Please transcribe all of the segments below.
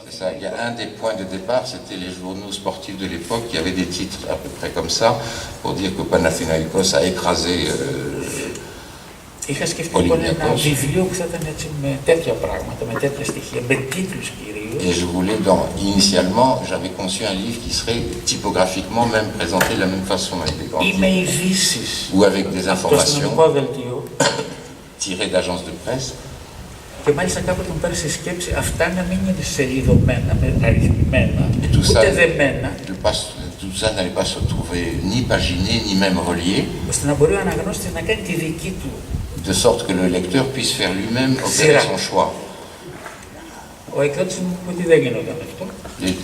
C'est ça. Il y a un des points de départ, c'était les journaux sportifs de l'époque qui avaient des titres à peu près comme ça, pour dire que Panathinaikos a écrasé Είχα σκεφτεί λοιπόν ένα βιβλίο που θα ήταν έτσι με τέτοια πράγματα, με τέτοια στοιχεία, με τίτλους κυρίως. Et je voulais, initialement, j'avais conçu un livre qui serait typographiquement même présenté de la même façon avec des grands Ή με ειδήσεις. Ou avec des informations tirées d'agences de presse. Και μάλιστα κάποτε μου πέρασε η σκέψη αυτά να μην είναι σελίδωμένα, αριθμημένα, ούτε δεμένα. Tout ça n'allait pas se retrouver ni paginé, ni même relié. Ώστε να μπορεί ο αναγνώστης να κάνει τη δική του. De sorte que le lecteur puisse faire lui-même opérer son choix. Ο εκδότης μου είπε ότι δεν γινόταν αυτό.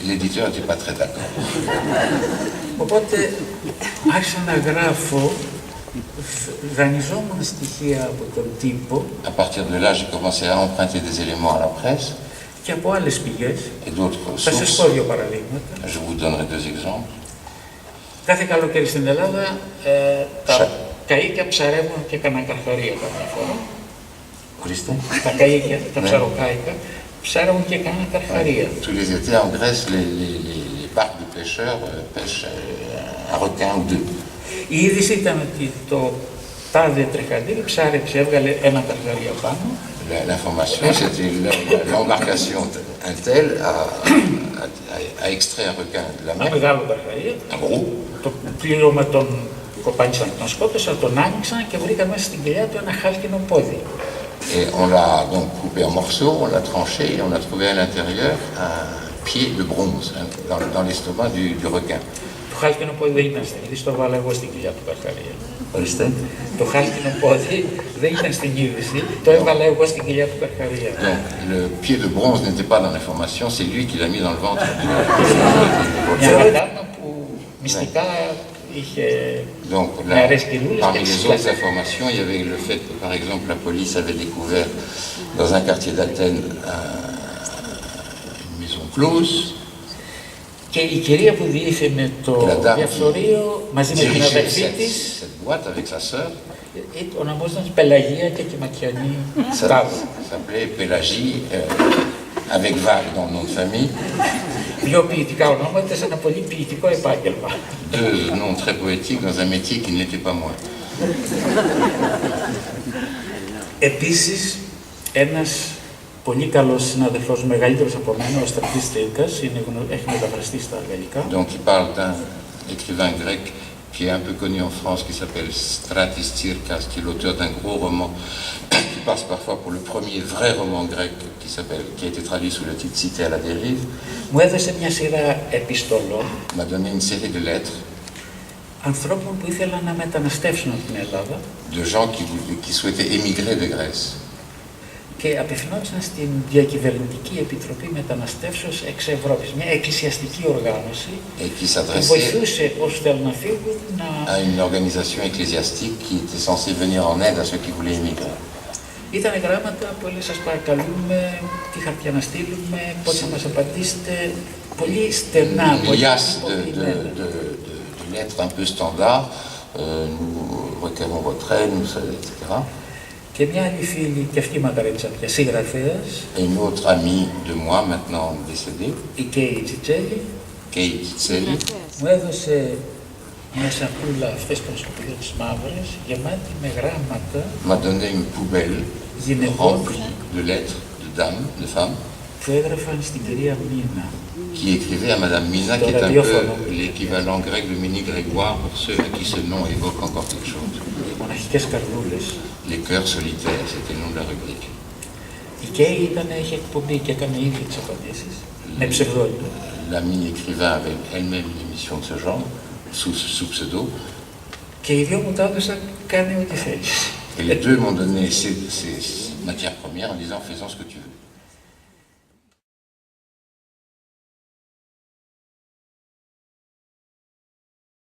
L'éditeur n'était pas très d'accord. Οπότε άρχισα να γράφω, δανειζόμουν στοιχεία από τον τύπο. À partir de là, j'ai commencé à emprunter des éléments à la presse. Και από άλλες πηγές. Et d'autres Θα σας πω δύο παραδείγματα. Je vous donnerai deux exemples. Κάθε καλοκαίρι στην Ελλάδα τα καΐκια ψαρεύουν και κανένα καρχαρία καμιά φορά. Ορίστε. Τα καΐκια, τα ψαροκάικα, ψάρευουν και κανένα καρχαρία. Tous les étés en Grèce, les parcs de pêcheurs pêchent un requin ou deux. Η είδηση ήταν ότι το τάδε τρεχαντήρι ψάρεψε, έβγαλε ένα καρχαρία πάνω. L'information, c'était l'embarcation un tel à extraire un requin de la mer. Ένα μεγάλο καρχαρία. Το πλήρωμα τον κοπάνισαν, τον σκότωσαν, τον άνοιξαν και βρήκαν μέσα στην κοιλιά του ένα χάλκινο πόδι. Et on l'a donc coupé en morceaux, on l'a tranché et on a trouvé à l'intérieur un pied de bronze dans l'estomac du requin. Το χάλκινο πόδι δεν ήταν στην είδηση, το βάλα εγώ στην κοιλιά του καρχαρία. Ορίστε. Το χάλκινο πόδι δεν ήταν στην είδηση, το έβαλα εγώ στην κοιλιά του καρχαρία. Donc le pied de bronze n'était pas dans l'information, c'est lui qui l'a mis dans le ventre du Μια μαντάμα που μυστικά είχε νεαρές πιλούλες. Parmi les autres informations, il y avait le fait que, par exemple, la police avait découvert dans un quartier d'Athènes une maison close. Και η κυρία που διήθενε το διαφθορείο μαζί με την αδερφή της ονομάζονταν Πελαγία και Κυμακιανή Στάδο. S'appelait Pélagie avec Vague dans le nom de famille. Δύο ποιητικά ονόματα σε ένα πολύ ποιητικό επάγγελμα. Deux noms très poétiques dans un métier qui ne l'était pas moins. Επίσης, ένας πολύ καλός συναδελφός, μεγαλύτερος από μένα, ο Στρατής Τήρκας, έχει μεταφραστεί στα γαλλικά. Donc il parle d'un écrivain grec qui est un peu connu en France, qui s'appelle Stratis Tirkas, qui est l'auteur d'un gros roman qui passe parfois pour le premier vrai roman grec qui a été traduit sous le titre Cité à la dérive. Μου έδωσε μια σειρά επιστολών. M'a donné une série de lettres. Ανθρώπων που ήθελαν να μεταναστεύσουν από την Ελλάδα. De gens qui souhaitaient émigrer de Grèce. Και απευθυνόντουσαν στην Διακυβερνητική Επιτροπή Μεταναστεύσεως εξ Ευρώπης, μια εκκλησιαστική οργάνωση που βοηθούσε όσους θέλουν να φύγουν να... à une organisation ecclésiastique qui était censée venir en aide à ceux qui voulaient émigrer. Ήταν γράμματα που όλοι σας παρακαλούμε, τι χαρτιά να στείλουμε, πώς θα μας απαντήσετε, πολύ στενά. Une liasse de lettres un peu standards, nous requérons votre aide, etc. Και μια άλλη φίλη, και αυτή μακαρίτσα πια, συγγραφέας. Et une autre amie de moi, maintenant décédée. Η Κέι Τσιτσέλη. Κέι Τσιτσέλη. Μου έδωσε μια σακούλα αυτές των σκοπιδίες μαύρες, γεμάτη με γράμματα. M'a donné une poubelle remplie de lettres de dames, de femmes. Που έγραφαν στην κυρία Μίνα. Qui écrivait à Madame Mina, qui est un peu l'équivalent grec de Mini Grégoire pour ceux à qui ce nom évoque encore quelque chose. Les cœurs solitaires, c'était le nom de la rubrique. Η Κέι είχε εκπομπή και έκανε ήδη τις απαντήσεις, με ψευδόνυμο. La mini-écrivain avait elle-même une émission de ce genre, sous pseudo. Και οι δύο μου τα έδωσαν, κάνε ό,τι θέλεις. Et les deux m'ont donné ces matières premières en disant faisons ce que tu veux.